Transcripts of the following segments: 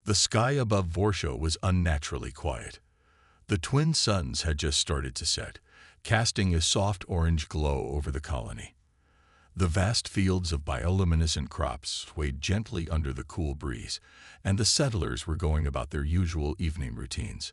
The sky above Vorsha was unnaturally quiet. The twin suns had just started to set, casting a soft orange glow over the colony. The vast fields of bioluminescent crops swayed gently under the cool breeze, and the settlers were going about their usual evening routines.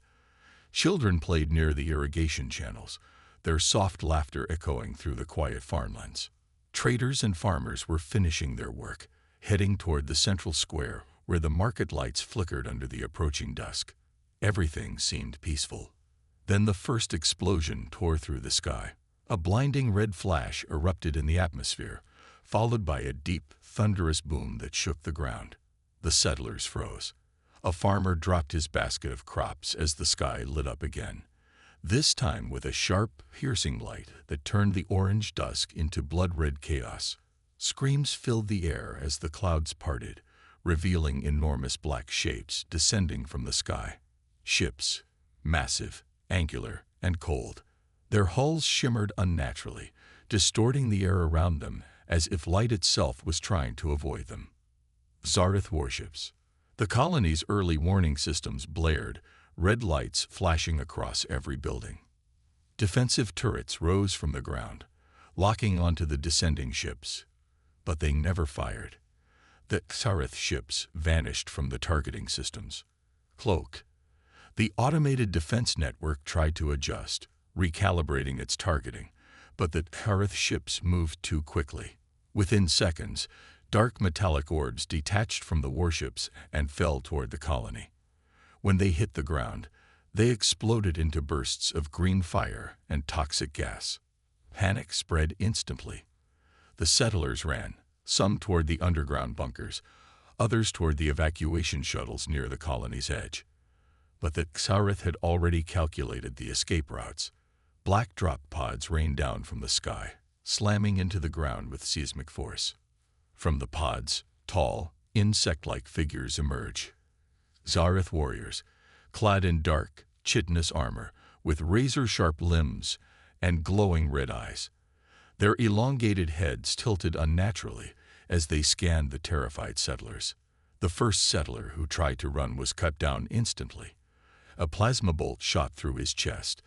Children played near the irrigation channels, their soft laughter echoing through the quiet farmlands. Traders and farmers were finishing their work, heading toward the central square where the market lights flickered under the approaching dusk. Everything seemed peaceful. Then the first explosion tore through the sky. A blinding red flash erupted in the atmosphere, followed by a deep, thunderous boom that shook the ground. The settlers froze. A farmer dropped his basket of crops as the sky lit up again, this time with a sharp, piercing light that turned the orange dusk into blood-red chaos. Screams filled the air as the clouds parted, revealing enormous black shapes descending from the sky. Ships, massive, angular, and cold. Their hulls shimmered unnaturally, distorting the air around them as if light itself was trying to avoid them. Zareth warships. The colony's early warning systems blared, red lights flashing across every building. Defensive turrets rose from the ground, locking onto the descending ships. But they never fired. The Zareth ships vanished from the targeting systems. Cloak. The automated defense network tried to adjust, recalibrating its targeting, but the Zareth ships moved too quickly. Within seconds, dark metallic orbs detached from the warships and fell toward the colony. When they hit the ground, they exploded into bursts of green fire and toxic gas. Panic spread instantly. The settlers ran, some toward the underground bunkers, others toward the evacuation shuttles near the colony's edge. But the Zareth had already calculated the escape routes. Black drop pods rained down from the sky, slamming into the ground with seismic force. From the pods, tall, insect-like figures emerge. Zareth warriors, clad in dark, chitinous armor, with razor-sharp limbs and glowing red eyes. Their elongated heads tilted unnaturally as they scanned the terrified settlers. The first settler who tried to run was cut down instantly. A plasma bolt shot through his chest,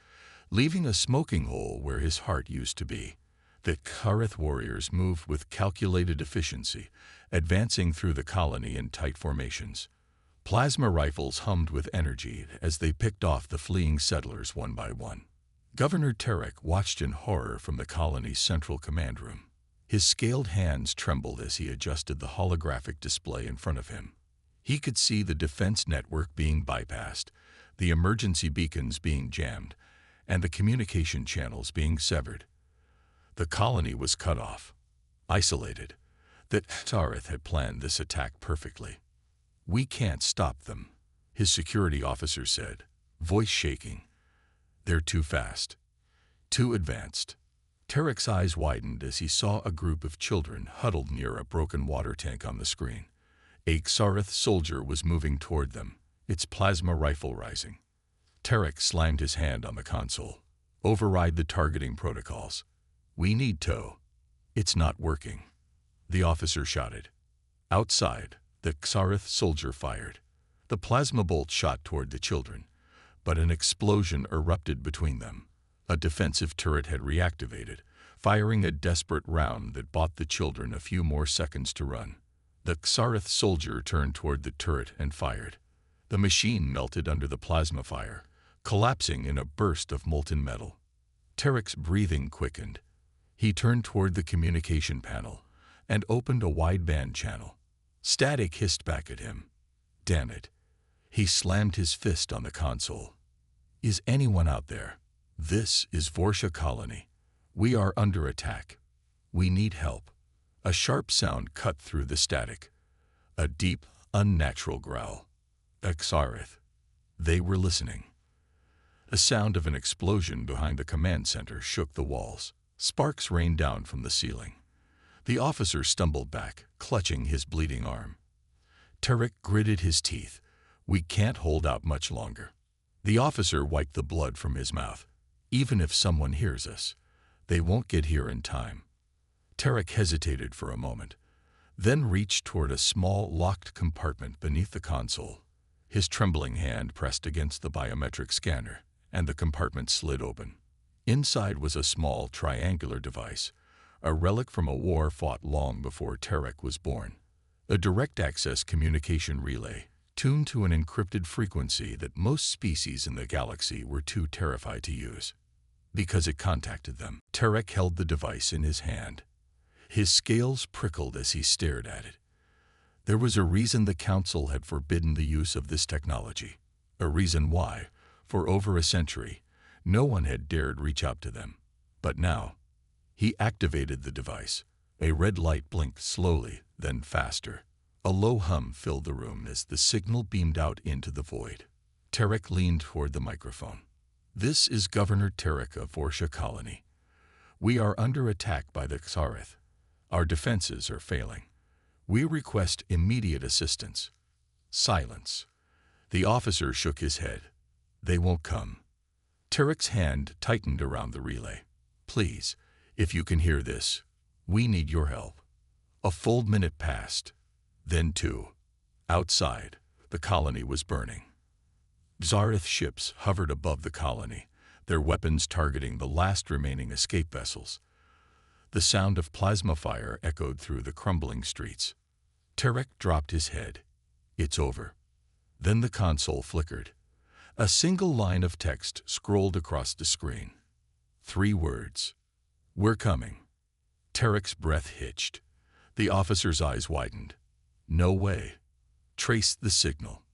leaving a smoking hole where his heart used to be. The Zareth warriors moved with calculated efficiency, advancing through the colony in tight formations. Plasma rifles hummed with energy as they picked off the fleeing settlers one by one. Governor Tarek watched in horror from the colony's central command room. His scaled hands trembled as he adjusted the holographic display in front of him. He could see the defense network being bypassed, the emergency beacons being jammed, and the communication channels being severed. The colony was cut off, isolated. The Zareth had planned this attack perfectly. "We can't stop them," his security officer said, voice shaking. "They're too fast, too advanced." Tarek's eyes widened as he saw a group of children huddled near a broken water tank on the screen. A Zareth soldier was moving toward them, its plasma rifle rising. Tarek slammed his hand on the console. "Override the targeting protocols. We need tow." "It's not working," the officer shouted. Outside, the Zareth soldier fired. The plasma bolt shot toward the children, but an explosion erupted between them. A defensive turret had reactivated, firing a desperate round that bought the children a few more seconds to run. The Zareth soldier turned toward the turret and fired. The machine melted under the plasma fire, collapsing in a burst of molten metal. Tarek's breathing quickened. He turned toward the communication panel and opened a wideband channel. Static hissed back at him. Damn it. He slammed his fist on the console. "Is anyone out there? This is Vorsha Colony. We are under attack. We need help." A sharp sound cut through the static. A deep, unnatural growl. Zareth. They were listening. A sound of an explosion behind the command center shook the walls. Sparks rained down from the ceiling. The officer stumbled back, clutching his bleeding arm. Tarek gritted his teeth. "We can't hold out much longer." The officer wiped the blood from his mouth. "Even if someone hears us, they won't get here in time." Tarek hesitated for a moment, then reached toward a small, locked compartment beneath the console. His trembling hand pressed against the biometric scanner, and the compartment slid open. Inside was a small, triangular device, a relic from a war fought long before Tarek was born. A direct-access communication relay, tuned to an encrypted frequency that most species in the galaxy were too terrified to use. Because it contacted them, Tarek held the device in his hand. His scales prickled as he stared at it. There was a reason the Council had forbidden the use of this technology, a reason why, for over a century, no one had dared reach out to them. But now, he activated the device. A red light blinked slowly, then faster. A low hum filled the room as the signal beamed out into the void. Tarek leaned toward the microphone. "This is Governor Tarek of Vorsha Colony. We are under attack by the Xareth. Our defenses are failing. We request immediate assistance." Silence. The officer shook his head. "They won't come." Tarek's hand tightened around the relay. "Please, if you can hear this, we need your help." A full minute passed. Then two. Outside, the colony was burning. Xareth ships hovered above the colony, their weapons targeting the last remaining escape vessels. The sound of plasma fire echoed through the crumbling streets. Tarek dropped his head. "It's over." Then the console flickered. A single line of text scrolled across the screen. 3 words. "We're coming." Tarek's breath hitched. The officer's eyes widened. "No way." "Trace the signal,"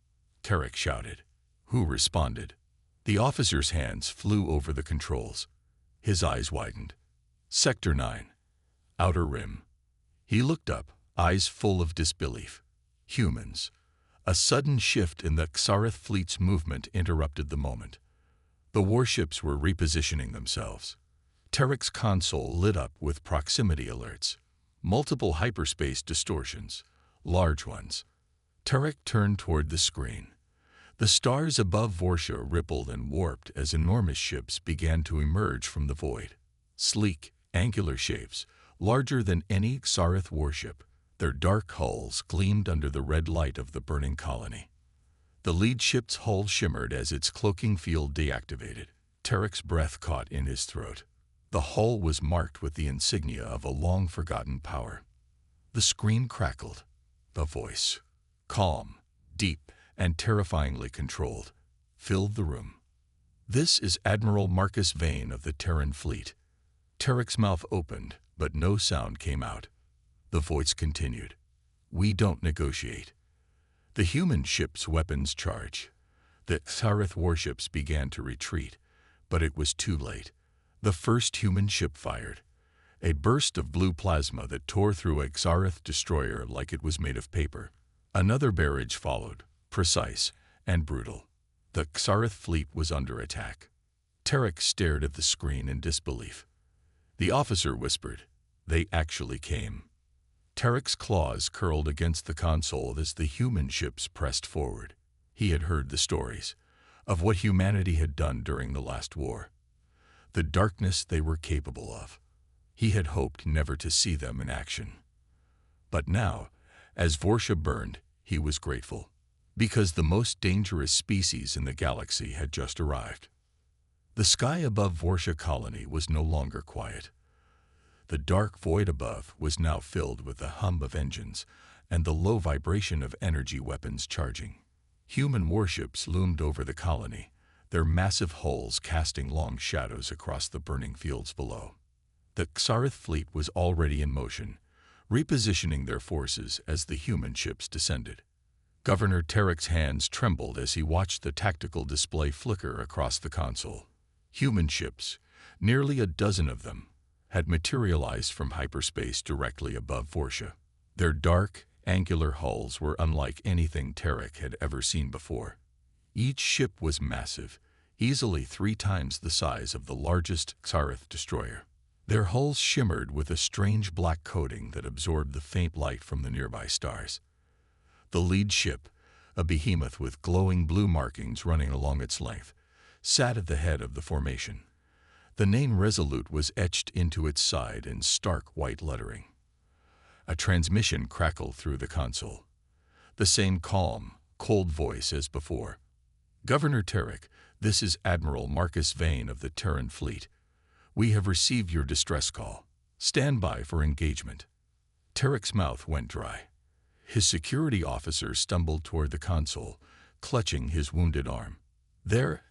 Tarek shouted. Who responded? The officer's hands flew over the controls. His eyes widened. "Sector 9. Outer Rim." He looked up, eyes full of disbelief. Humans. A sudden shift in the Xareth fleet's movement interrupted the moment. The warships were repositioning themselves. Tarek's console lit up with proximity alerts. Multiple hyperspace distortions. Large ones. Tarek turned toward the screen. The stars above Vorsha rippled and warped as enormous ships began to emerge from the void. Sleek, angular shapes, larger than any Xareth warship. Their dark hulls gleamed under the red light of the burning colony. The lead ship's hull shimmered as its cloaking field deactivated. Tarek's breath caught in his throat. The hull was marked with the insignia of a long-forgotten power. The screen crackled. The voice, calm, deep, and terrifyingly controlled, filled the room. "This is Admiral Marcus Vane of the Terran fleet." Tarek's mouth opened, but no sound came out. The voice continued. "We don't negotiate." The human ship's weapons charge. The Xareth warships began to retreat, but it was too late. The first human ship fired. A burst of blue plasma that tore through a Xareth destroyer like it was made of paper. Another barrage followed, precise and brutal. The Xareth fleet was under attack. Tarek stared at the screen in disbelief. The officer whispered, "They actually came." Tarek's claws curled against the console as the human ships pressed forward. He had heard the stories of what humanity had done during the last war, the darkness they were capable of. He had hoped never to see them in action. But now, as Vorsha burned, he was grateful, because the most dangerous species in the galaxy had just arrived. The sky above Vorsha Colony was no longer quiet. The dark void above was now filled with the hum of engines and the low vibration of energy weapons charging. Human warships loomed over the colony, their massive hulls casting long shadows across the burning fields below. The Xareth fleet was already in motion, repositioning their forces as the human ships descended. Governor Tarek's hands trembled as he watched the tactical display flicker across the console. Human ships, nearly a dozen of them, had materialized from hyperspace directly above Vorsha. Their dark, angular hulls were unlike anything Tarek had ever seen before. Each ship was massive, easily 3 times the size of the largest Xareth destroyer. Their hulls shimmered with a strange black coating that absorbed the faint light from the nearby stars. The lead ship, a behemoth with glowing blue markings running along its length, sat at the head of the formation. The name Resolute was etched into its side in stark white lettering. A transmission crackled through the console. The same calm, cold voice as before. "Governor Tarek, this is Admiral Marcus Vane of the Terran Fleet. We have received your distress call. Stand by for engagement." Tarek's mouth went dry. His security officer stumbled toward the console, clutching his wounded arm. "They're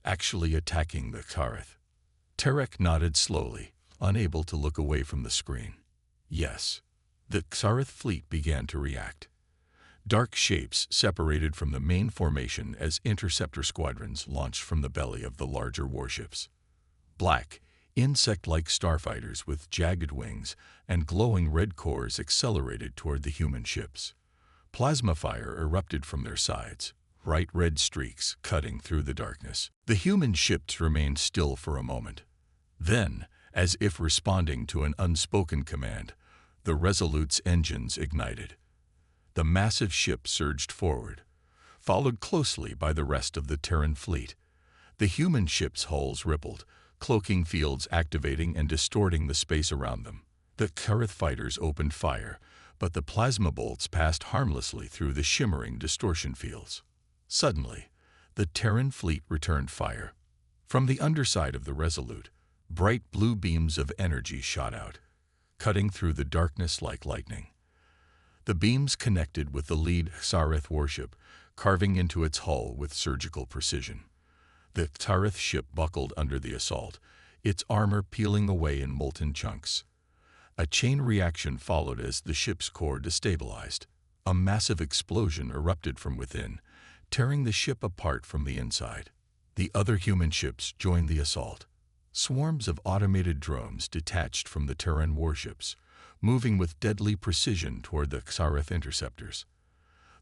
actually attacking the Xarath." Tarek nodded slowly, unable to look away from the screen. Yes, the Xarath fleet began to react. Dark shapes separated from the main formation as interceptor squadrons launched from the belly of the larger warships. Black, insect-like starfighters with jagged wings and glowing red cores accelerated toward the human ships. Plasma fire erupted from their sides, bright red streaks cutting through the darkness. The human ships remained still for a moment. Then, as if responding to an unspoken command, the Resolute's engines ignited. The massive ship surged forward, followed closely by the rest of the Terran fleet. The human ship's hulls rippled, cloaking fields activating and distorting the space around them. The Xarath fighters opened fire, but the plasma bolts passed harmlessly through the shimmering distortion fields. Suddenly, the Terran fleet returned fire. From the underside of the Resolute, bright blue beams of energy shot out, cutting through the darkness like lightning. The beams connected with the lead Xarath warship, carving into its hull with surgical precision. The Xarath ship buckled under the assault, its armor peeling away in molten chunks. A chain reaction followed as the ship's core destabilized. A massive explosion erupted from within, tearing the ship apart from the inside. The other human ships joined the assault. Swarms of automated drones detached from the Terran warships, moving with deadly precision toward the Xarath interceptors.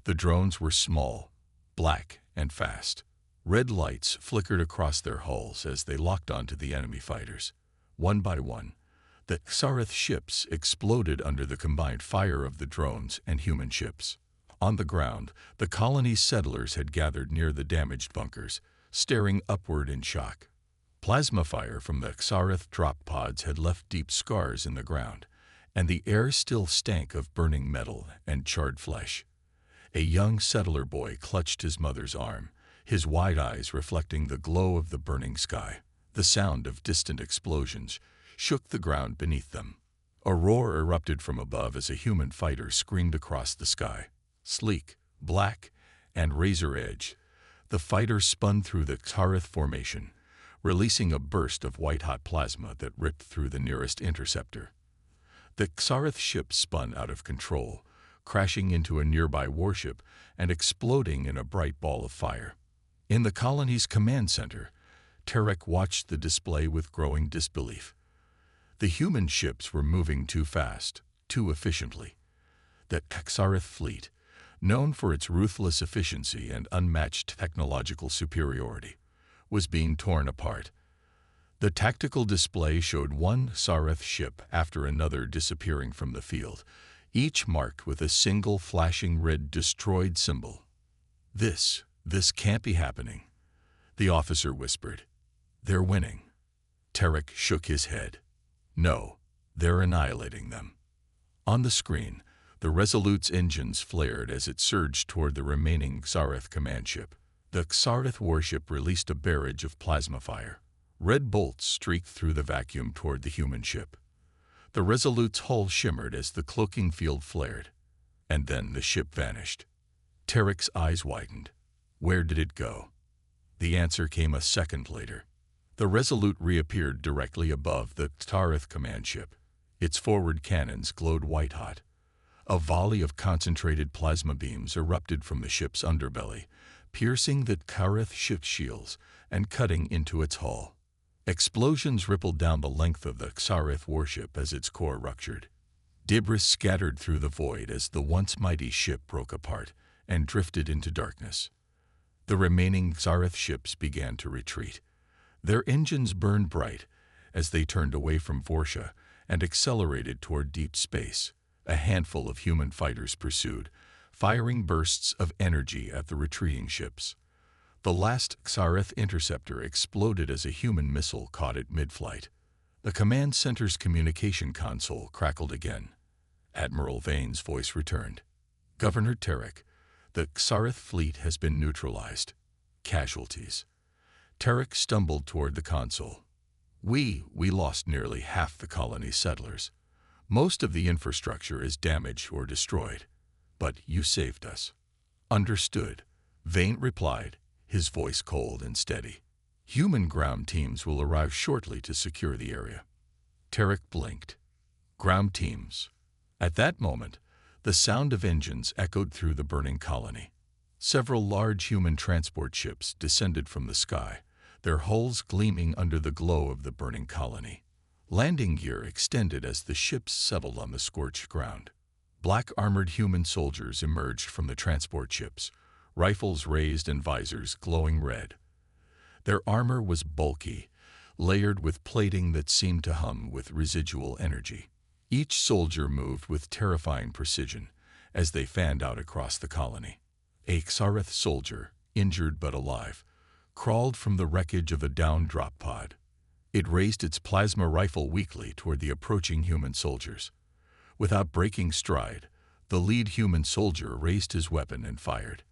The drones were small, black, and fast. Red lights flickered across their hulls as they locked onto the enemy fighters. One by one, the Xarath ships exploded under the combined fire of the drones and human ships. On the ground, the colony's settlers had gathered near the damaged bunkers, staring upward in shock. Plasma fire from the Xarath drop pods had left deep scars in the ground, and the air still stank of burning metal and charred flesh. A young settler boy clutched his mother's arm, his wide eyes reflecting the glow of the burning sky. The sound of distant explosions shook the ground beneath them. A roar erupted from above as a human fighter screamed across the sky. Sleek, black, and razor-edged, the fighter spun through the Xarath formation, releasing a burst of white-hot plasma that ripped through the nearest interceptor. The Xarath ship spun out of control, crashing into a nearby warship and exploding in a bright ball of fire. In the colony's command center, Tarek watched the display with growing disbelief. The human ships were moving too fast, too efficiently. The Xarath fleet, known for its ruthless efficiency and unmatched technological superiority, was being torn apart. The tactical display showed one Xarath ship after another disappearing from the field, each marked with a single flashing red destroyed symbol. This can't be happening," the officer whispered. "They're winning." Tarek shook his head. "No, they're annihilating them." On the screen, the Resolute's engines flared as it surged toward the remaining Xarath command ship. The Xarath warship released a barrage of plasma fire. Red bolts streaked through the vacuum toward the human ship. The Resolute's hull shimmered as the cloaking field flared, and then the ship vanished. Tarek's eyes widened. Where did it go? The answer came a second later. The Resolute reappeared directly above the Xarath command ship. Its forward cannons glowed white-hot. A volley of concentrated plasma beams erupted from the ship's underbelly, piercing the Xarath ship's shields and cutting into its hull. Explosions rippled down the length of the Xarath warship as its core ruptured. Debris scattered through the void as the once mighty ship broke apart and drifted into darkness. The remaining Xarath ships began to retreat. Their engines burned bright as they turned away from Vorsha and accelerated toward deep space. A handful of human fighters pursued, firing bursts of energy at the retreating ships. The last Xarath interceptor exploded as a human missile caught it mid-flight. The command center's communication console crackled again. Admiral Vane's voice returned. "Governor Tarek, The Xareth fleet has been neutralized. Casualties. Tarek stumbled toward the console. We lost nearly half the colony's settlers. Most of the infrastructure is damaged or destroyed. But you saved us. Understood, Vane replied, his voice cold and steady. Human ground teams will arrive shortly to secure the area. Tarek blinked. Ground teams. At that moment, the sound of engines echoed through the burning colony. Several large human transport ships descended from the sky, their hulls gleaming under the glow of the burning colony. Landing gear extended as the ships settled on the scorched ground. Black armored human soldiers emerged from the transport ships, rifles raised and visors glowing red. Their armor was bulky, layered with plating that seemed to hum with residual energy. Each soldier moved with terrifying precision as they fanned out across the colony. A Xareth soldier, injured but alive, crawled from the wreckage of a downed drop pod. It raised its plasma rifle weakly toward the approaching human soldiers. Without breaking stride, the lead human soldier raised his weapon and fired.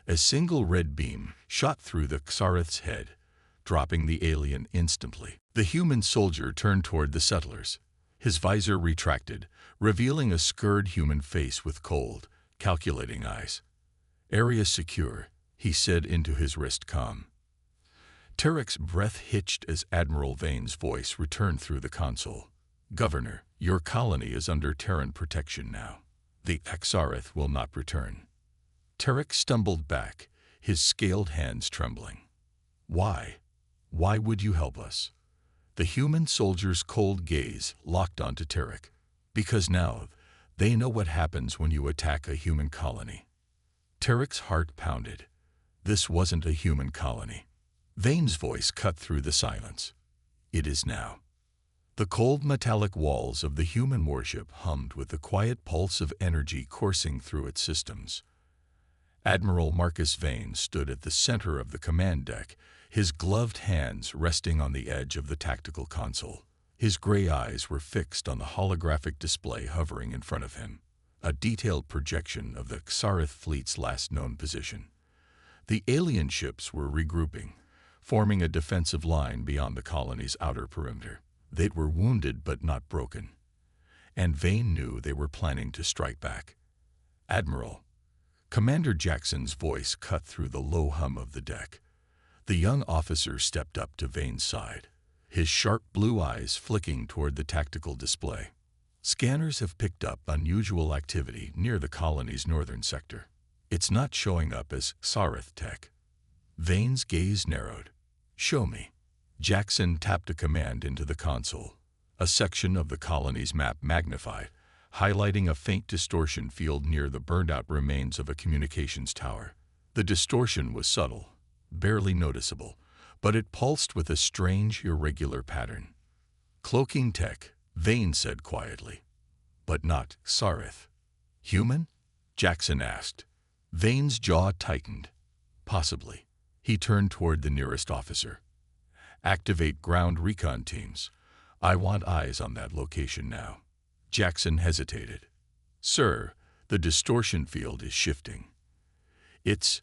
A single red beam shot through the Xareth's head, dropping the alien instantly. The human soldier turned toward the settlers. His visor retracted, revealing a scarred human face with cold, calculating eyes. "Area secure," he said into his wrist comm. Tarek's breath hitched as Admiral Vane's voice returned through the console. "Governor, your colony is under Terran protection now. The Xareth will not return." Tarek stumbled back, his scaled hands trembling. "Why? Why would you help us?" The human soldier's cold gaze locked onto Tarek. "Because now, they know what happens when you attack a human colony." Tarek's heart pounded. This wasn't a human colony. Vane's voice cut through the silence. "It is now." The cold metallic walls of the human warship hummed with the quiet pulse of energy coursing through its systems. Admiral Marcus Vane stood at the center of the command deck, his gloved hands resting on the edge of the tactical console. His gray eyes were fixed on the holographic display hovering in front of him, a detailed projection of the Xareth fleet's last known position. The alien ships were regrouping, forming a defensive line beyond the colony's outer perimeter. They were wounded but not broken, and Vane knew they were planning to strike back. "Admiral." Commander Jackson's voice cut through the low hum of the deck. The young officer stepped up to Vane's side, his sharp blue eyes flicking toward the tactical display. "Scanners have picked up unusual activity near the colony's northern sector. It's not showing up as Xareth tech." Vane's gaze narrowed. "Show me." Jackson tapped a command into the console. A section of the colony's map magnified, highlighting a faint distortion field near the burned-out remains of a communications tower. The distortion was subtle, barely noticeable, but it pulsed with a strange, irregular pattern. "Cloaking tech," Vane said quietly. "But not Xareth." "Human?" Jackson asked. Vane's jaw tightened. "Possibly." He turned toward the nearest officer. "Activate ground recon teams. I want eyes on that location now." Jackson hesitated. "Sir, the distortion field is shifting. It's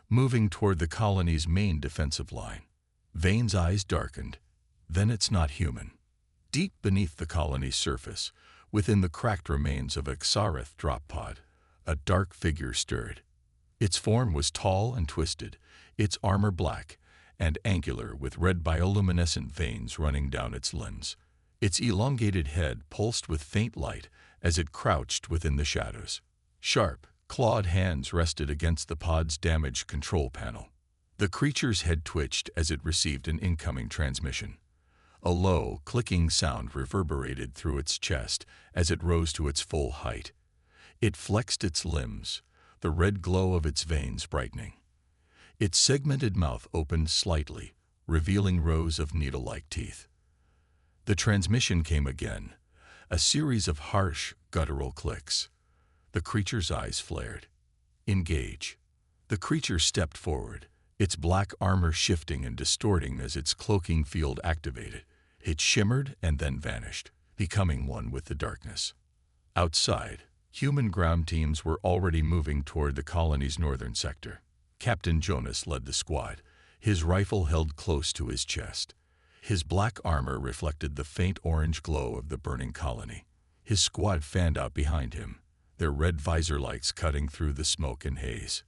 moving toward the colony's main defensive line." Vane's eyes darkened. "Then it's not human." Deep beneath the colony's surface, within the cracked remains of a Xareth drop pod, a dark figure stirred. Its form was tall and twisted, its armor black and angular with red bioluminescent veins running down its limbs. Its elongated head pulsed with faint light as it crouched within the shadows. Sharp, clawed hands rested against the pod's damaged control panel. The creature's head twitched as it received an incoming transmission. A low, clicking sound reverberated through its chest as it rose to its full height. It flexed its limbs, the red glow of its veins brightening. Its segmented mouth opened slightly, revealing rows of needle-like teeth. The transmission came again, a series of harsh, guttural clicks. The creature's eyes flared. "Engage." The creature stepped forward, its black armor shifting and distorting as its cloaking field activated. It shimmered and then vanished, becoming one with the darkness. Outside, Human ground teams were already moving toward the colony's northern sector. Captain Jonas led the squad, his rifle held close to his chest. His black armor reflected the faint orange glow of the burning colony. His squad fanned out behind him, their red visor lights cutting through the smoke and haze.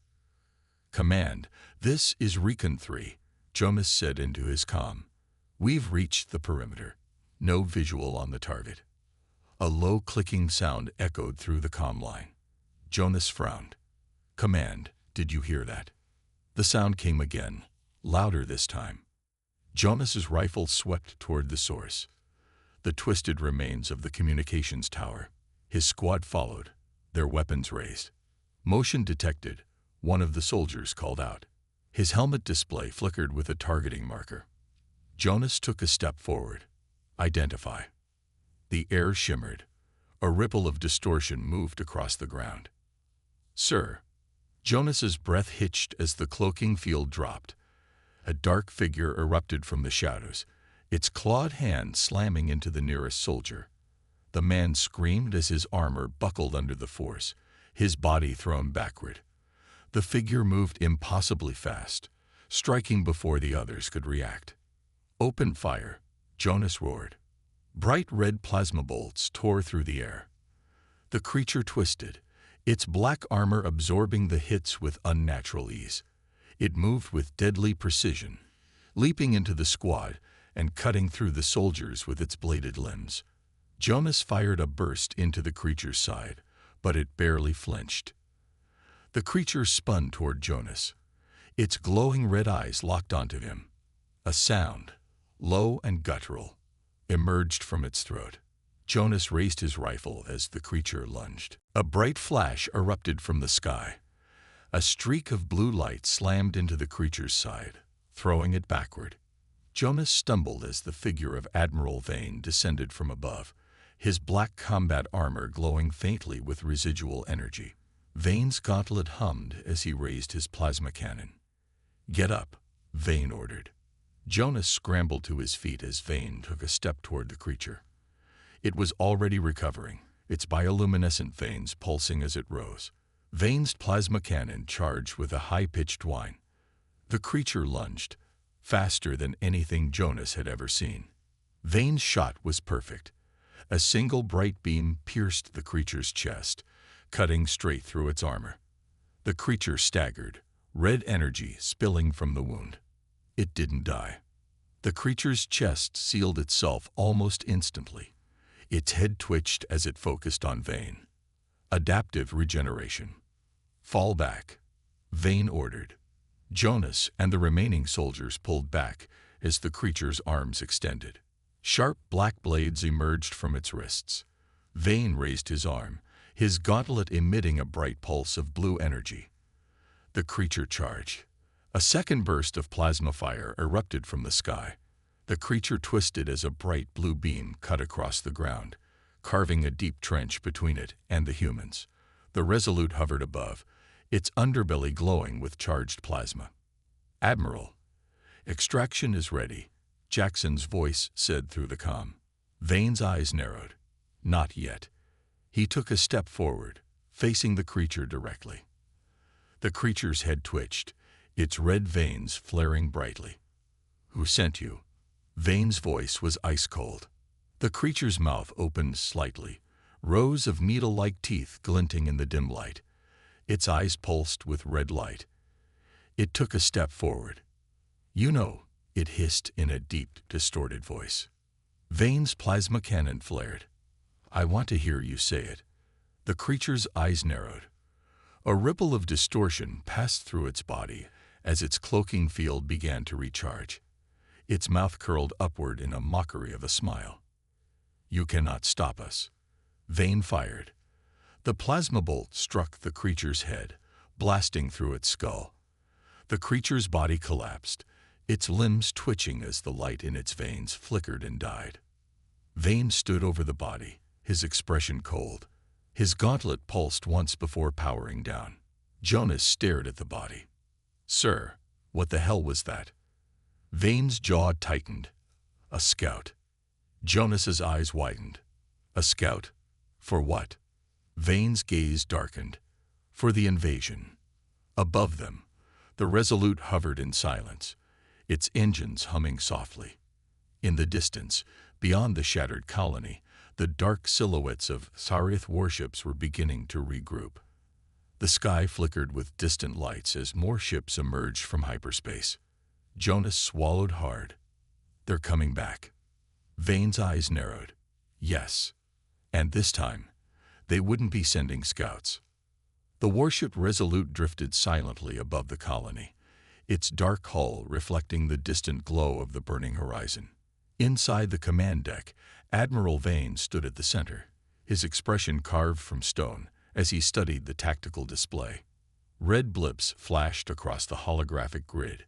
"Command, this is Recon 3, Jonas said into his comm. "We've reached the perimeter. No visual on the target." A low clicking sound echoed through the comm line. Jonas frowned. "Command, did you hear that?" The sound came again, louder this time. Jonas's rifle swept toward the source, the twisted remains of the communications tower. His squad followed, their weapons raised. "Motion detected," one of the soldiers called out. His helmet display flickered with a targeting marker. Jonas took a step forward. "Identify." The air shimmered. A ripple of distortion moved across the ground. "Sir." Jonas's breath hitched as the cloaking field dropped. A dark figure erupted from the shadows, its clawed hand slamming into the nearest soldier. The man screamed as his armor buckled under the force, his body thrown backward. The figure moved impossibly fast, striking before the others could react. "Open fire," Jonas roared. Bright red plasma bolts tore through the air. The creature twisted, its black armor absorbing the hits with unnatural ease. It moved with deadly precision, leaping into the squad and cutting through the soldiers with its bladed limbs. Jonas fired a burst into the creature's side, but it barely flinched. The creature spun toward Jonas, its glowing red eyes locked onto him. A sound, low and guttural, emerged from its throat. Jonas raised his rifle as the creature lunged. A bright flash erupted from the sky. A streak of blue light slammed into the creature's side, throwing it backward. Jonas stumbled as the figure of Admiral Vane descended from above, his black combat armor glowing faintly with residual energy. Vane's gauntlet hummed as he raised his plasma cannon. "Get up," Vane ordered. Jonas scrambled to his feet as Vane took a step toward the creature. It was already recovering, its bioluminescent veins pulsing as it rose. Vane's plasma cannon charged with a high-pitched whine. The creature lunged, faster than anything Jonas had ever seen. Vane's shot was perfect. A single bright beam pierced the creature's chest, cutting straight through its armor. The creature staggered, red energy spilling from the wound. It didn't die. The creature's chest sealed itself almost instantly. Its head twitched as it focused on Vane. Adaptive regeneration. "Fall back," Vane ordered. Jonas and the remaining soldiers pulled back as the creature's arms extended. Sharp black blades emerged from its wrists. Vane raised his arm, his gauntlet emitting a bright pulse of blue energy. The creature charged. A second burst of plasma fire erupted from the sky. The creature twisted as a bright blue beam cut across the ground, carving a deep trench between it and the humans. The Resolute hovered above, its underbelly glowing with charged plasma. "Admiral, extraction is ready," Jackson's voice said through the comm. Vane's eyes narrowed. Not yet. He took a step forward, facing the creature directly. The creature's head twitched, its red veins flaring brightly. "Who sent you?" Vane's voice was ice cold. The creature's mouth opened slightly, rows of needle-like teeth glinting in the dim light. Its eyes pulsed with red light. It took a step forward. "You know," it hissed in a deep, distorted voice. Vane's plasma cannon flared. "I want to hear you say it." The creature's eyes narrowed. A ripple of distortion passed through its body as its cloaking field began to recharge. Its mouth curled upward in a mockery of a smile. "You cannot stop us." Vane fired. The plasma bolt struck the creature's head, blasting through its skull. The creature's body collapsed, its limbs twitching as the light in its veins flickered and died. Vane stood over the body, his expression cold. His gauntlet pulsed once before powering down. Jonas stared at the body. "Sir, what the hell was that?" Vane's jaw tightened. "A scout." Jonas's eyes widened. "A scout? For what?" Vane's gaze darkened. For the invasion. Above them, the Resolute hovered in silence, its engines humming softly. In the distance, beyond the shattered colony, the dark silhouettes of Sarith warships were beginning to regroup. The sky flickered with distant lights as more ships emerged from hyperspace. Jonas swallowed hard. They're coming back. Vane's eyes narrowed. Yes. And this time, they wouldn't be sending scouts. The warship Resolute drifted silently above the colony, its dark hull reflecting the distant glow of the burning horizon. Inside the command deck, Admiral Vane stood at the center, his expression carved from stone as he studied the tactical display. Red blips flashed across the holographic grid.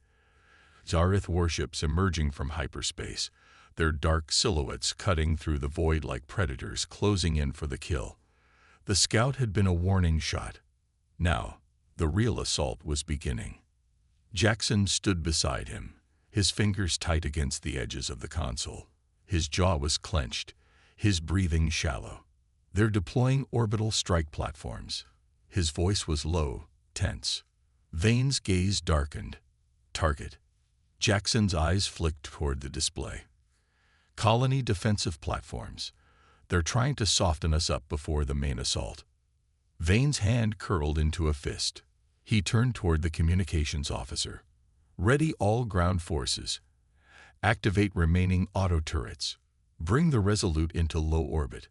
Zareth warships emerging from hyperspace, their dark silhouettes cutting through the void like predators closing in for the kill. The scout had been a warning shot. Now, the real assault was beginning. Jackson stood beside him, his fingers tight against the edges of the console. His jaw was clenched, his breathing shallow. They're deploying orbital strike platforms. His voice was low, tense. Vane's gaze darkened. Target. Jackson's eyes flicked toward the display. Colony defensive platforms. They're trying to soften us up before the main assault. Vane's hand curled into a fist. He turned toward the communications officer. Ready all ground forces. Activate remaining auto turrets. Bring the Resolute into low orbit.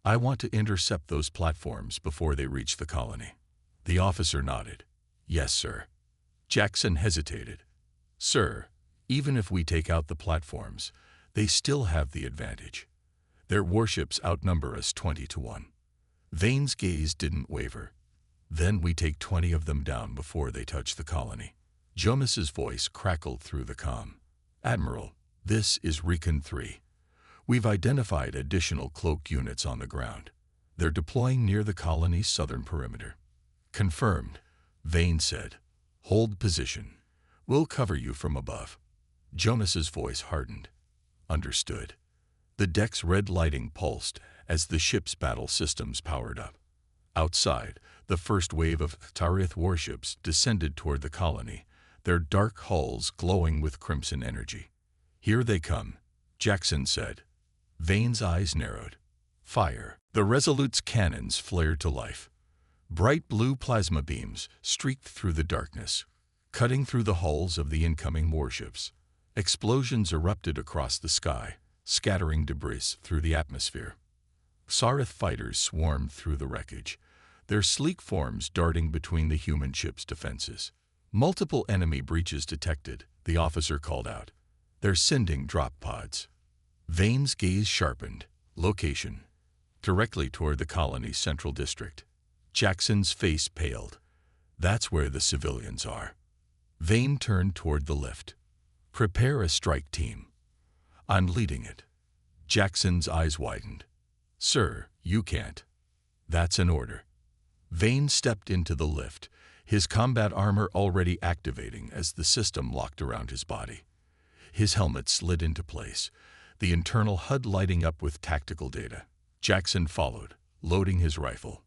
I want to intercept those platforms before they reach the colony. The officer nodded. Yes, sir. Jackson hesitated. Sir, even if we take out the platforms, they still have the advantage. Their warships outnumber us 20-1. Vane's gaze didn't waver. Then we take 20 of them down before they touch the colony. Jonas's voice crackled through the comm. Admiral, this is Recon 3. We've identified additional cloak units on the ground. They're deploying near the colony's southern perimeter. Confirmed, Vane said. Hold position. We'll cover you from above. Jonas's voice hardened. Understood. The deck's red lighting pulsed as the ship's battle systems powered up. Outside, the first wave of Tarith warships descended toward the colony, their dark hulls glowing with crimson energy. Here they come, Jackson said. Vane's eyes narrowed. Fire. The Resolute's cannons flared to life. Bright blue plasma beams streaked through the darkness, cutting through the hulls of the incoming warships. Explosions erupted across the sky, scattering debris through the atmosphere. Sarith fighters swarmed through the wreckage, their sleek forms darting between the human ship's defenses. Multiple enemy breaches detected, the officer called out. They're sending drop pods. Vane's gaze sharpened. Location. Directly toward the colony's central district. Jackson's face paled. That's where the civilians are. Vane turned toward the lift. Prepare a strike team. I'm leading it. Jackson's eyes widened. Sir, you can't. That's an order. Vane stepped into the lift, his combat armor already activating as the system locked around his body. His helmet slid into place, the internal HUD lighting up with tactical data. Jackson followed, loading his rifle.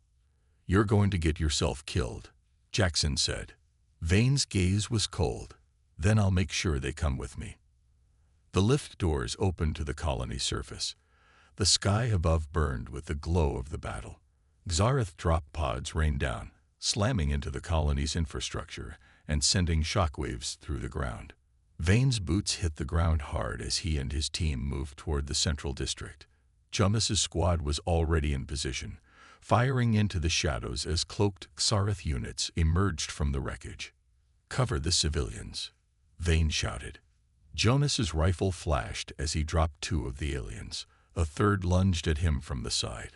You're going to get yourself killed, Jackson said. Vane's gaze was cold. Then I'll make sure they come with me. The lift doors opened to the colony surface. The sky above burned with the glow of the battle. Xareth drop pods rained down, slamming into the colony's infrastructure and sending shockwaves through the ground. Vane's boots hit the ground hard as he and his team moved toward the central district. Jonas's squad was already in position, firing into the shadows as cloaked Xareth units emerged from the wreckage. Cover the civilians, Vane shouted. Jonas's rifle flashed as he dropped two of the aliens. A third lunged at him from the side,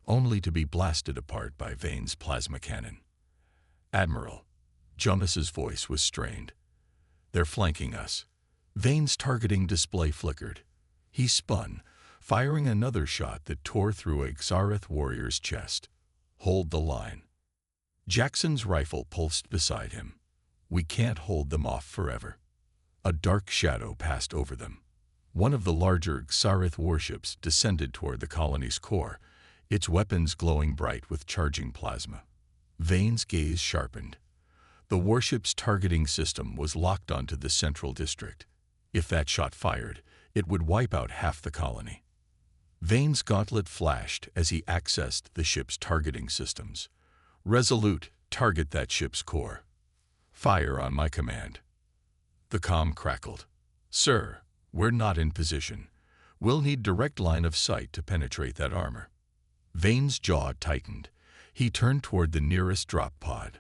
only to be blasted apart by Vane's plasma cannon. Admiral, Jonas's voice was strained. They're flanking us. Vane's targeting display flickered. He spun, firing another shot that tore through a Xareth warrior's chest. Hold the line. Jackson's rifle pulsed beside him. We can't hold them off forever. A dark shadow passed over them. One of the larger Xareth warships descended toward the colony's core, its weapons glowing bright with charging plasma. Vane's gaze sharpened. The warship's targeting system was locked onto the central district. If that shot fired, it would wipe out half the colony. Vane's gauntlet flashed as he accessed the ship's targeting systems. Resolute, target that ship's core. Fire on my command. The comm crackled. Sir, we're not in position. We'll need direct line of sight to penetrate that armor. Vane's jaw tightened. He turned toward the nearest drop pod.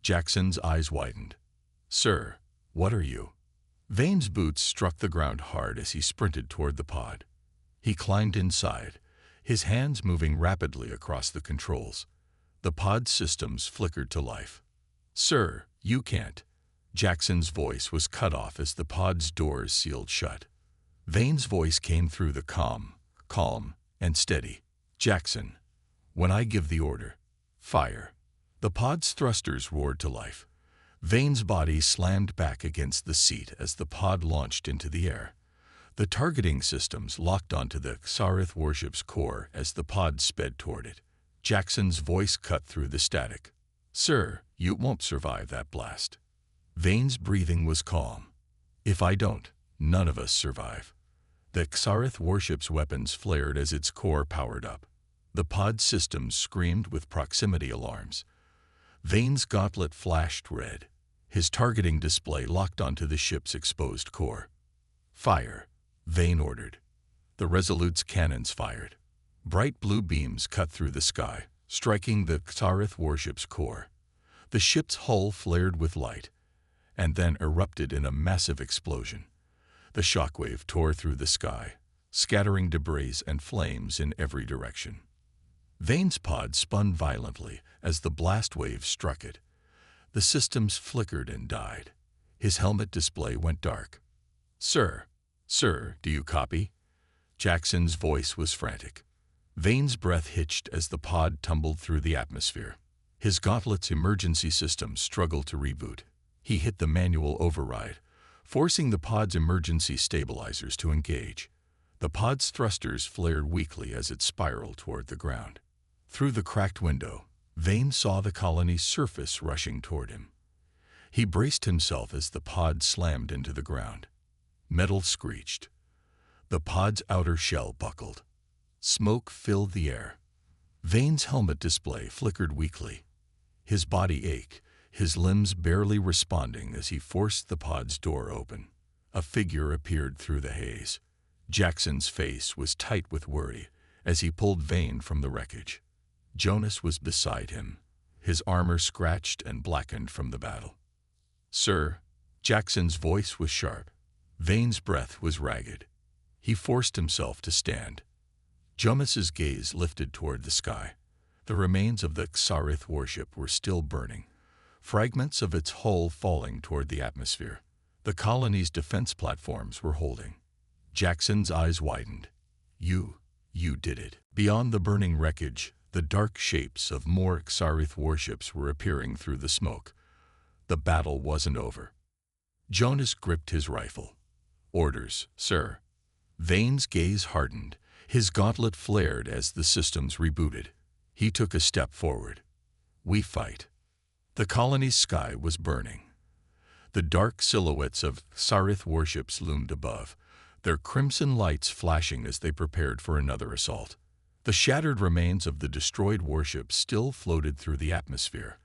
Jackson's eyes widened. Sir, what are you? Vane's boots struck the ground hard as he sprinted toward the pod. He climbed inside, his hands moving rapidly across the controls. The pod systems flickered to life. Sir, you can't. Jackson's voice was cut off as the pod's doors sealed shut. Vane's voice came through the comm, calm and steady. Jackson, when I give the order, fire. The pod's thrusters roared to life. Vane's body slammed back against the seat as the pod launched into the air. The targeting systems locked onto the Xarith warship's core as the pod sped toward it. Jackson's voice cut through the static. Sir, you won't survive that blast. Vane's breathing was calm. If I don't, none of us survive. The Xarith warship's weapons flared as its core powered up. The pod systems screamed with proximity alarms. Vane's gauntlet flashed red. His targeting display locked onto the ship's exposed core. Fire, Vane ordered. The Resolute's cannons fired. Bright blue beams cut through the sky, striking the Xarith warship's core. The ship's hull flared with light, and then erupted in a massive explosion. The shockwave tore through the sky, scattering debris and flames in every direction. Vane's pod spun violently as the blast wave struck it. The systems flickered and died. His helmet display went dark. Sir, do you copy? Jackson's voice was frantic. Vane's breath hitched as the pod tumbled through the atmosphere. His gauntlet's emergency system struggled to reboot. He hit the manual override, forcing the pod's emergency stabilizers to engage. The pod's thrusters flared weakly as it spiraled toward the ground. Through the cracked window, Vane saw the colony's surface rushing toward him. He braced himself as the pod slammed into the ground. Metal screeched. The pod's outer shell buckled. Smoke filled the air. Vane's helmet display flickered weakly. His body ached, his limbs barely responding as he forced the pod's door open. A figure appeared through the haze. Jackson's face was tight with worry as he pulled Vane from the wreckage. Jonas was beside him, his armor scratched and blackened from the battle. Sir, Jackson's voice was sharp. Vane's breath was ragged. He forced himself to stand. Jonas's gaze lifted toward the sky. The remains of the Xarith warship were still burning, fragments of its hull falling toward the atmosphere. The colony's defense platforms were holding. Jackson's eyes widened. You did it. Beyond the burning wreckage, the dark shapes of more Xarith warships were appearing through the smoke. The battle wasn't over. Jonas gripped his rifle. Orders, sir. Vane's gaze hardened. His gauntlet flared as the systems rebooted. He took a step forward. We fight. The colony's sky was burning. The dark silhouettes of Xarith warships loomed above, their crimson lights flashing as they prepared for another assault. The shattered remains of the destroyed warships still floated through the atmosphere,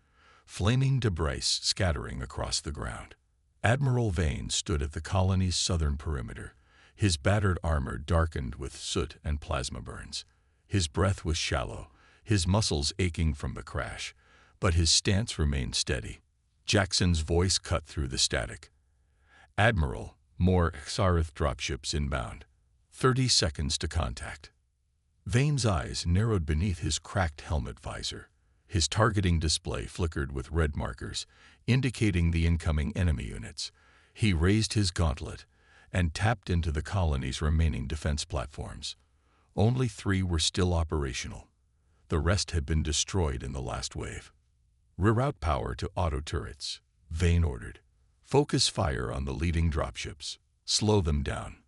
flaming debris scattering across the ground. Admiral Vane stood at the colony's southern perimeter, his battered armor darkened with soot and plasma burns. His breath was shallow, his muscles aching from the crash, but his stance remained steady. Jackson's voice cut through the static. Admiral, more Xarith dropships inbound. 30 seconds to contact. Vane's eyes narrowed beneath his cracked helmet visor. His targeting display flickered with red markers, indicating the incoming enemy units. He raised his gauntlet and tapped into the colony's remaining defense platforms. Only 3 were still operational. The rest had been destroyed in the last wave. Reroute power to auto turrets, Vane ordered. Focus fire on the leading dropships. Slow them down.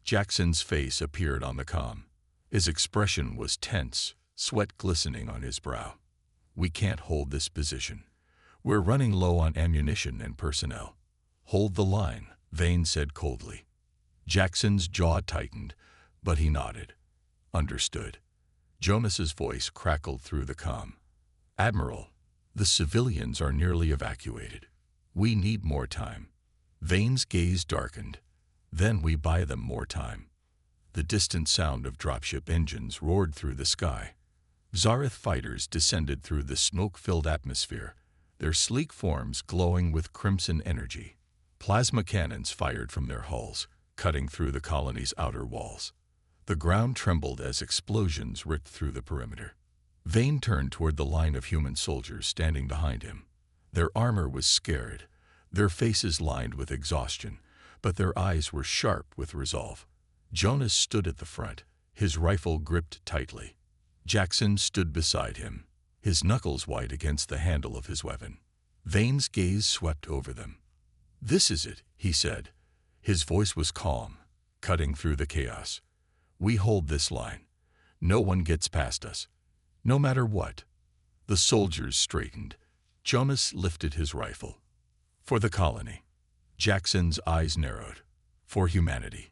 Jackson's face appeared on the comm. His expression was tense, sweat glistening on his brow. "We can't hold this position. We're running low on ammunition and personnel." "Hold the line," Vane said coldly. Jackson's jaw tightened, but he nodded. "Understood." Jonas's voice crackled through the comm. "Admiral, the civilians are nearly evacuated. We need more time." Vane's gaze darkened. "Then we buy them more time." The distant sound of dropship engines roared through the sky. Xarath fighters descended through the smoke-filled atmosphere, their sleek forms glowing with crimson energy. Plasma cannons fired from their hulls, cutting through the colony's outer walls. The ground trembled as explosions ripped through the perimeter. Vane turned toward the line of human soldiers standing behind him. Their armor was scared, their faces lined with exhaustion, but their eyes were sharp with resolve. Jonas stood at the front, his rifle gripped tightly. Jackson stood beside him, his knuckles white against the handle of his weapon. Vane's gaze swept over them. "This is it," he said. His voice was calm, cutting through the chaos. "We hold this line. No one gets past us, no matter what." The soldiers straightened. Jonas lifted his rifle. "For the colony." Jackson's eyes narrowed. "For humanity."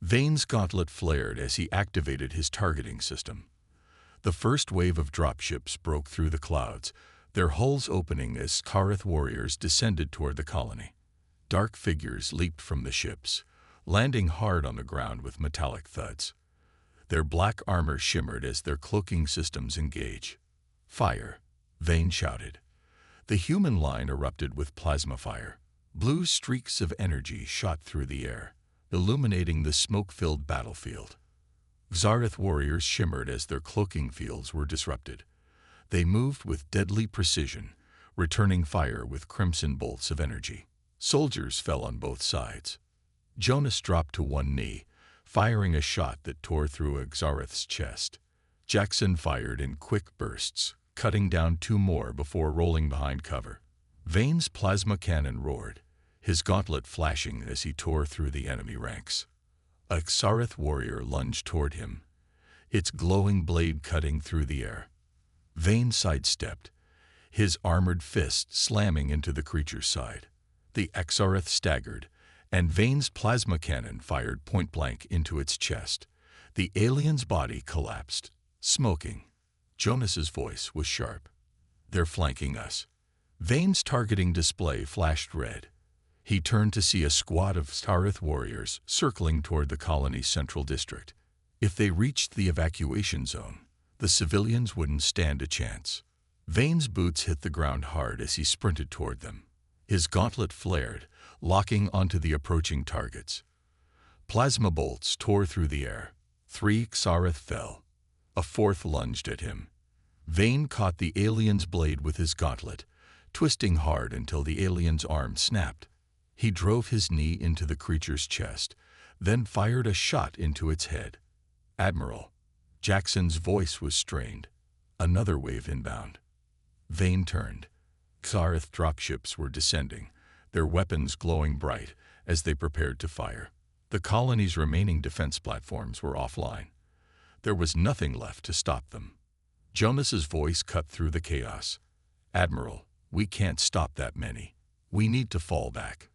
Vane's gauntlet flared as he activated his targeting system. The first wave of dropships broke through the clouds, their hulls opening as Xarath warriors descended toward the colony. Dark figures leaped from the ships, landing hard on the ground with metallic thuds. Their black armor shimmered as their cloaking systems engaged. "Fire!" Vane shouted. The human line erupted with plasma fire. Blue streaks of energy shot through the air, illuminating the smoke-filled battlefield. Xarath warriors shimmered as their cloaking fields were disrupted. They moved with deadly precision, returning fire with crimson bolts of energy. Soldiers fell on both sides. Jonas dropped to one knee, firing a shot that tore through a Xarath's chest. Jackson fired in quick bursts, cutting down two more before rolling behind cover. Vane's plasma cannon roared, his gauntlet flashing as he tore through the enemy ranks. A Xarath warrior lunged toward him, its glowing blade cutting through the air. Vane sidestepped, his armored fist slamming into the creature's side. The Xarath staggered, and Vane's plasma cannon fired point-blank into its chest. The alien's body collapsed, smoking. Jonas's voice was sharp. "They're flanking us." Vane's targeting display flashed red. He turned to see a squad of Xarath warriors circling toward the colony's central district. If they reached the evacuation zone, the civilians wouldn't stand a chance. Vane's boots hit the ground hard as he sprinted toward them. His gauntlet flared, locking onto the approaching targets. Plasma bolts tore through the air. 3 Xarath fell. A fourth lunged at him. Vane caught the alien's blade with his gauntlet, twisting hard until the alien's arm snapped. He drove his knee into the creature's chest, then fired a shot into its head. "Admiral." Jackson's voice was strained. Another wave inbound. Vane turned. Xarath dropships were descending, their weapons glowing bright as they prepared to fire. The colony's remaining defense platforms were offline. There was nothing left to stop them. Jonas's voice cut through the chaos. "Admiral, we can't stop that many. We need to fall back."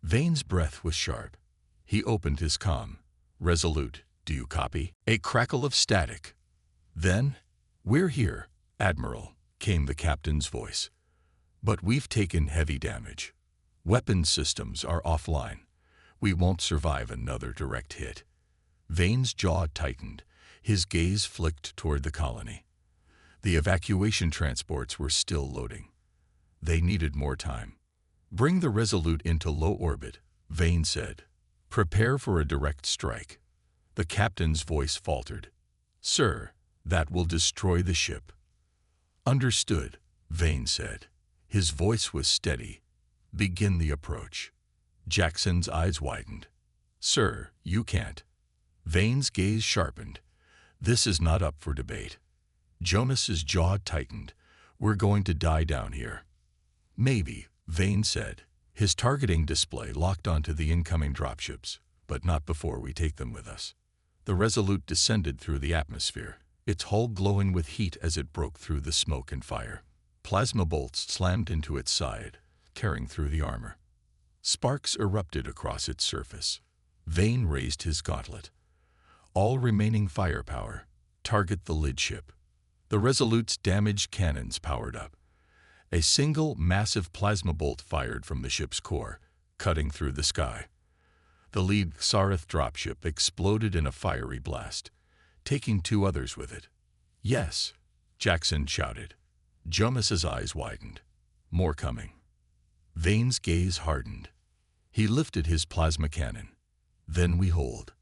Vane's breath was sharp. He opened his comm. "Resolute, do you copy?" A crackle of static. Then, "We're here, Admiral," came the captain's voice. "But we've taken heavy damage. Weapon systems are offline. We won't survive another direct hit." Vane's jaw tightened. His gaze flicked toward the colony. The evacuation transports were still loading. They needed more time. "Bring the Resolute into low orbit," Vane said. "Prepare for a direct strike." The captain's voice faltered. "Sir, that will destroy the ship." "Understood," Vane said. His voice was steady. "Begin the approach." Jackson's eyes widened. "Sir, you can't." Vane's gaze sharpened. "This is not up for debate." Jonas's jaw tightened. "We're going to die down here." "Maybe," Vane said. His targeting display locked onto the incoming dropships, "but not before we take them with us." The Resolute descended through the atmosphere, its hull glowing with heat as it broke through the smoke and fire. Plasma bolts slammed into its side, tearing through the armor. Sparks erupted across its surface. Vane raised his gauntlet. All remaining firepower, target the lid ship. The Resolute's damaged cannons powered up. A single massive plasma bolt fired from the ship's core, cutting through the sky. The lead Xarath dropship exploded in a fiery blast, taking 2 others with it. "Yes," Jackson shouted. Jonas's eyes widened. More coming. Vane's gaze hardened. He lifted his plasma cannon. Then we hold.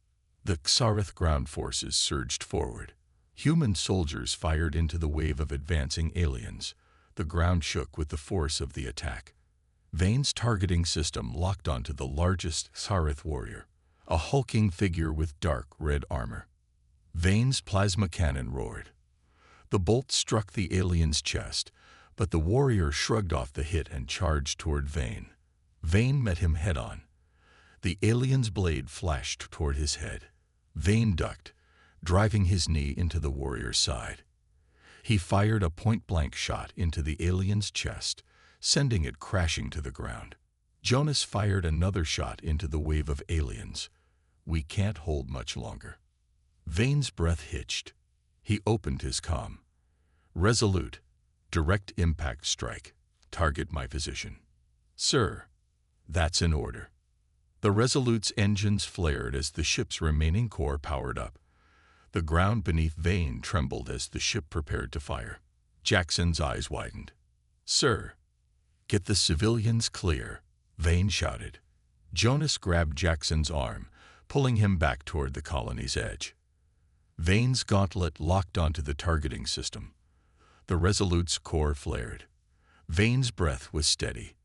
The Xarath ground forces surged forward. Human soldiers fired into the wave of advancing aliens. The ground shook with the force of the attack. Vane's targeting system locked onto the largest Xarath warrior, a hulking figure with dark red armor. Vane's plasma cannon roared. The bolt struck the alien's chest, but the warrior shrugged off the hit and charged toward Vane. Vane met him head-on. The alien's blade flashed toward his head. Vane ducked, driving his knee into the warrior's side. He fired a point-blank shot into the alien's chest, sending it crashing to the ground. Jonas fired another shot into the wave of aliens. "We can't hold much longer." Vane's breath hitched. He opened his comm. "Resolute. Direct impact strike. Target my position." "Sir." "That's an order." The Resolute's engines flared as the ship's remaining core powered up. The ground beneath Vane trembled as the ship prepared to fire. Jackson's eyes widened. "Sir." "Get the civilians clear," Vane shouted. Jonas grabbed Jackson's arm, pulling him back toward the colony's edge. Vane's gauntlet locked onto the targeting system. The Resolute's core flared. Vane's breath was steady.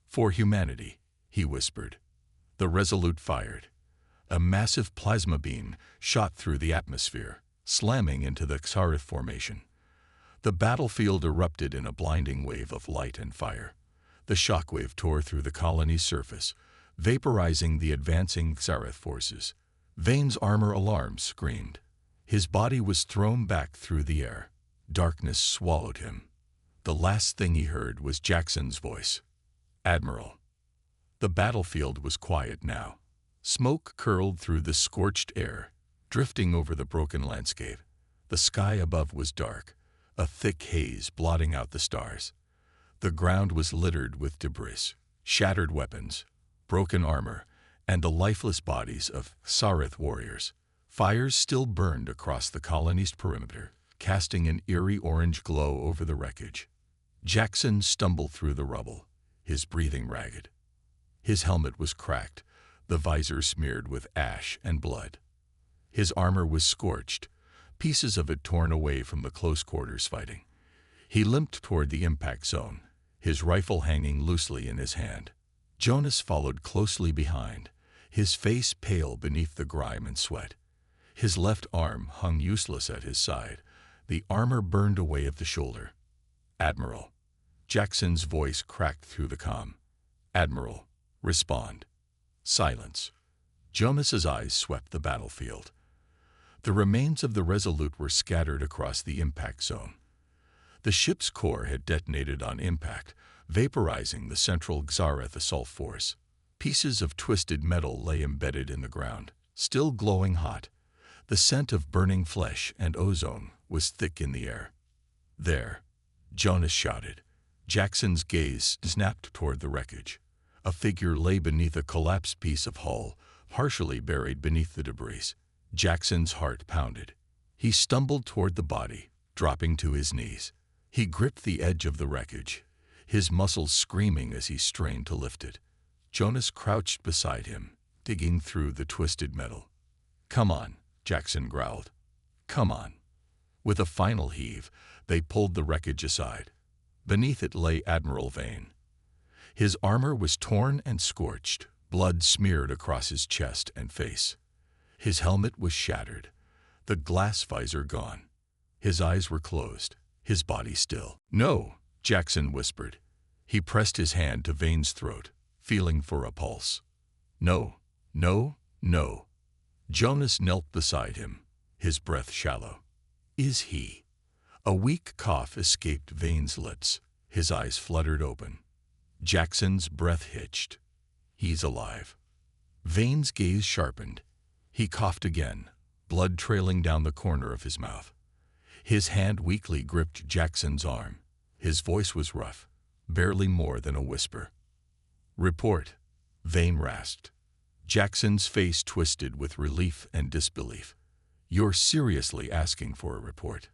"For humanity," he whispered. The Resolute fired. A massive plasma beam shot through the atmosphere, slamming into the Xarath formation. The battlefield erupted in a blinding wave of light and fire. The shockwave tore through the colony's surface, vaporizing the advancing Xarath forces. Vane's armor alarm screamed. His body was thrown back through the air. Darkness swallowed him. The last thing he heard was Jackson's voice. "Admiral." The battlefield was quiet now. Smoke curled through the scorched air, drifting over the broken landscape. The sky above was dark, a thick haze blotting out the stars. The ground was littered with debris, shattered weapons, broken armor, and the lifeless bodies of Xarath warriors. Fires still burned across the colony's perimeter, casting an eerie orange glow over the wreckage. Jackson stumbled through the rubble, his breathing ragged. His helmet was cracked, the visor smeared with ash and blood. His armor was scorched, pieces of it torn away from the close quarters fighting. He limped toward the impact zone, his rifle hanging loosely in his hand. Jonas followed closely behind, his face pale beneath the grime and sweat. His left arm hung useless at his side, the armor burned away at the shoulder. "Admiral." Jackson's voice cracked through the comm. "Admiral, respond." Silence. Jonas's eyes swept the battlefield. The remains of the Resolute were scattered across the impact zone. The ship's core had detonated on impact, vaporizing the central Xarath assault force. Pieces of twisted metal lay embedded in the ground, still glowing hot. The scent of burning flesh and ozone was thick in the air. "There," Jonas shouted. Jackson's gaze snapped toward the wreckage. A figure lay beneath a collapsed piece of hull, partially buried beneath the debris. Jackson's heart pounded. He stumbled toward the body, dropping to his knees. He gripped the edge of the wreckage, his muscles screaming as he strained to lift it. Jonas crouched beside him, digging through the twisted metal. "Come on," Jackson growled. "Come on." With a final heave, they pulled the wreckage aside. Beneath it lay Admiral Vane. His armor was torn and scorched, blood smeared across his chest and face. His helmet was shattered, the glass visor gone. His eyes were closed, his body still. "No," Jackson whispered. He pressed his hand to Vane's throat, feeling for a pulse. "No, no, no." Jonas knelt beside him, his breath shallow. Is he? A weak cough escaped Vane's lips. His eyes fluttered open. Jackson's breath hitched. He's alive. Vane's gaze sharpened. He coughed again, blood trailing down the corner of his mouth. His hand weakly gripped Jackson's arm. His voice was rough, barely more than a whisper. "Report," Vane rasped. Jackson's face twisted with relief and disbelief. "You're seriously asking for a report?"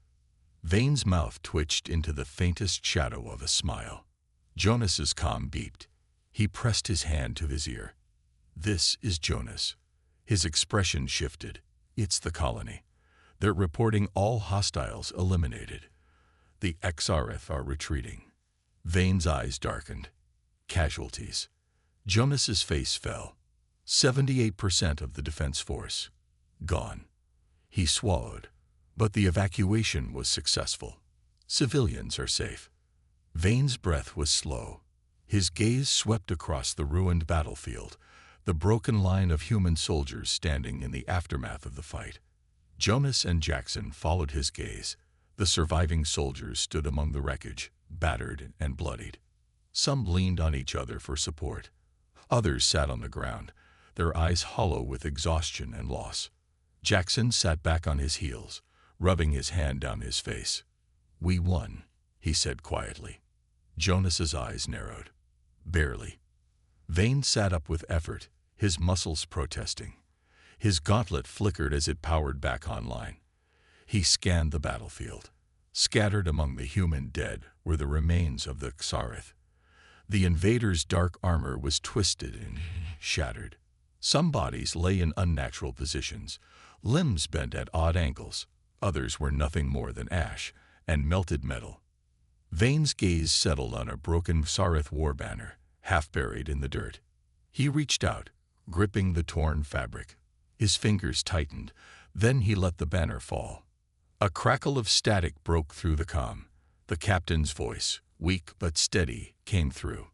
Vane's mouth twitched into the faintest shadow of a smile. Jonas's comm beeped. He pressed his hand to his ear. "This is Jonas." His expression shifted. "It's the colony. They're reporting all hostiles eliminated. The XRF are retreating." Vane's eyes darkened. "Casualties." Jonas's face fell. 78% of the defense force. Gone. He swallowed. But the evacuation was successful. Civilians are safe. Vane's breath was slow. His gaze swept across the ruined battlefield, the broken line of human soldiers standing in the aftermath of the fight. Jonas and Jackson followed his gaze. The surviving soldiers stood among the wreckage, battered and bloodied. Some leaned on each other for support. Others sat on the ground, their eyes hollow with exhaustion and loss. Jackson sat back on his heels, rubbing his hand down his face. "We won," he said quietly. Jonas's eyes narrowed. "Barely." Vane sat up with effort, his muscles protesting. His gauntlet flickered as it powered back online. He scanned the battlefield. Scattered among the human dead were the remains of the Xareth. The invaders' dark armor was twisted and shattered. Some bodies lay in unnatural positions, limbs bent at odd angles. Others were nothing more than ash and melted metal. Vane's gaze settled on a broken Xareth war banner, half buried in the dirt. He reached out, gripping the torn fabric. His fingers tightened, then he let the banner fall. A crackle of static broke through the comm. The captain's voice, weak but steady, came through.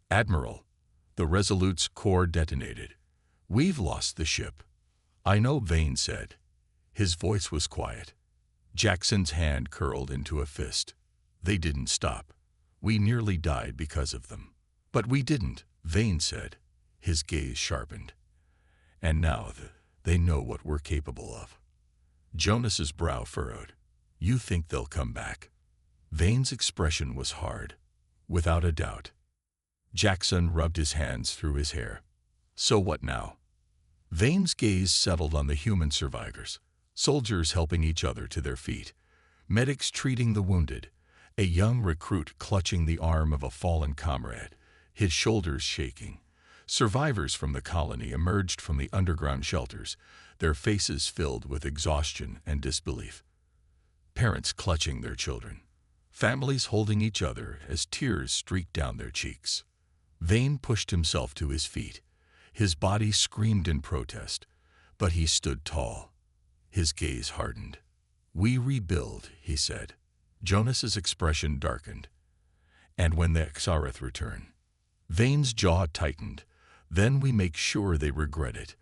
"Admiral, the Resolute's core detonated. We've lost the ship." "I know," Vane said. His voice was quiet. Jackson's hand curled into a fist. "They didn't stop. We nearly died because of them." "But we didn't," Vane said. His gaze sharpened. "And now they know what we're capable of." Jonas's brow furrowed. "You think they'll come back?" Vane's expression was hard. "Without a doubt." Jackson rubbed his hands through his hair. "So what now?" Vane's gaze settled on the human survivors, soldiers helping each other to their feet, medics treating the wounded, a young recruit clutching the arm of a fallen comrade, his shoulders shaking. Survivors from the colony emerged from the underground shelters, their faces filled with exhaustion and disbelief. Parents clutching their children, families holding each other as tears streaked down their cheeks. Vane pushed himself to his feet. His body screamed in protest, but he stood tall. His gaze hardened. "We rebuild," he said. Jonas's expression darkened. "And when the Xareth return." Vane's jaw tightened. "Then we make sure they regret it."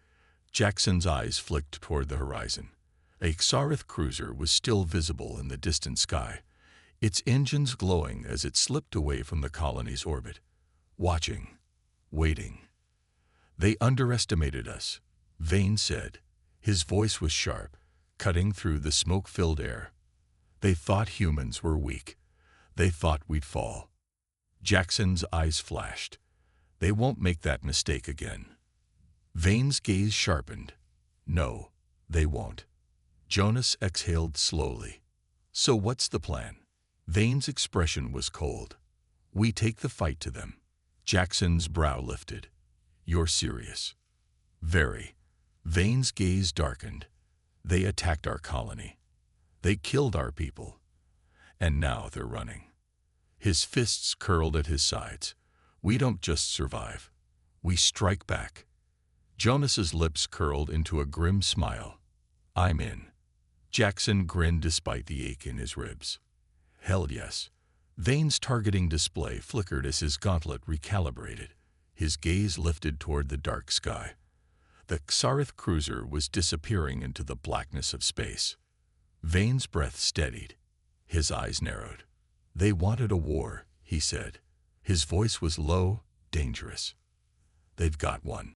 Jackson's eyes flicked toward the horizon. A Xareth cruiser was still visible in the distant sky, its engines glowing as it slipped away from the colony's orbit. Watching, waiting. "They underestimated us," Vane said. His voice was sharp, cutting through the smoke-filled air. "They thought humans were weak. They thought we'd fall." Jackson's eyes flashed. "They won't make that mistake again." Vane's gaze sharpened. "No, they won't." Jonas exhaled slowly. "So what's the plan?" Vane's expression was cold. "We take the fight to them." Jackson's brow lifted. "You're serious?" "Very." Vane's gaze darkened. "They attacked our colony. They killed our people. And now they're running." His fists curled at his sides. "We don't just survive. We strike back." Jonas's lips curled into a grim smile. "I'm in." Jackson grinned despite the ache in his ribs. "Hell yes." Vane's targeting display flickered as his gauntlet recalibrated. His gaze lifted toward the dark sky. The Xareth cruiser was disappearing into the blackness of space. Vane's breath steadied. His eyes narrowed. They wanted a war, he said. His voice was low, dangerous. They've got one.